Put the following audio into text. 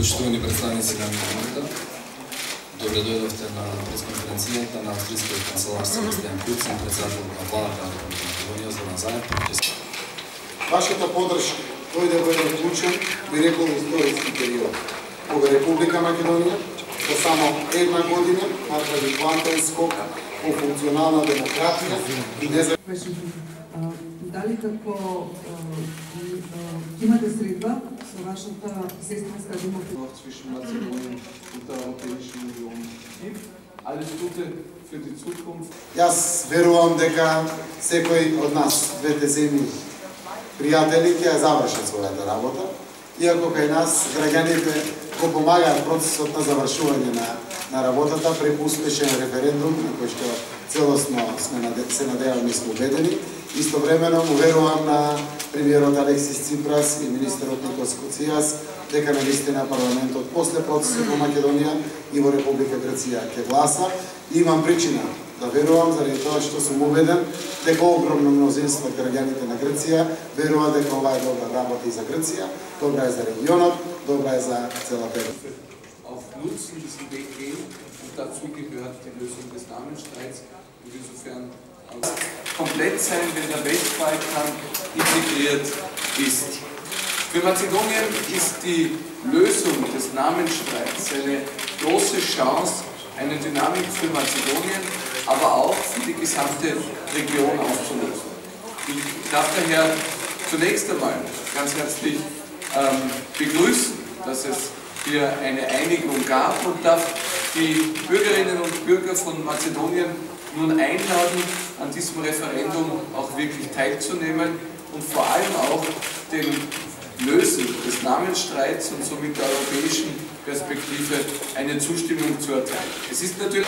Poštovani predstavnici Dame i gospodo, dobrodošli na preskонференцията на австрийския канцелар Себастиан Курцен, председател на владата на Република Македония, Зоран Заев. Вашата поддршка тој да бъде вклучен во некој историски период, кога Република Македонија за само една година направи квантен скок во функционална демократија и независимост. Дали како имате средба со вашата сестринска демократија zwischen Mazedonien und der Europäischen Union gibt? Alles Gute für die Zukunft. Јас верувам дека секој од нас, двете земји пријатели, ќе ја завршат својата работа, иако кај нас граѓаните го помагаат процесот на завршување на работата преку успешен референдум на кој што целосно се надеваме и сме убедени. Истовремено му верувам на премиерот Алексис Ципрас и министерот Никос Коцијас дека навистина парламентот после процесот во Македонија и во Република Грција ќе гласа. И имам причина да верувам заради тоа што сум убеден дека огромно мнозинство од граѓаните на Грција верува дека ова е добра работа и за Грција, добра е за регионот, добра е за целата Европа. Auf Nutzen diesen Weg gehen und dazu gehört die Lösung des Namensstreits und insofern komplett sein, wenn der Westbalkan integriert ist. Für Mazedonien ist die Lösung des Namensstreits eine große Chance, eine Dynamik für Mazedonien, aber auch für die gesamte Region auszulösen. Ich darf daher zunächst einmal ganz herzlich begrüßen, dass es hier eine Einigung gab und darf die Bürgerinnen und Bürger von Mazedonien nun einladen, an diesem Referendum auch wirklich teilzunehmen und vor allem auch dem Lösen des Namensstreits und somit der europäischen Perspektive eine Zustimmung zu erteilen. Es ist natürlich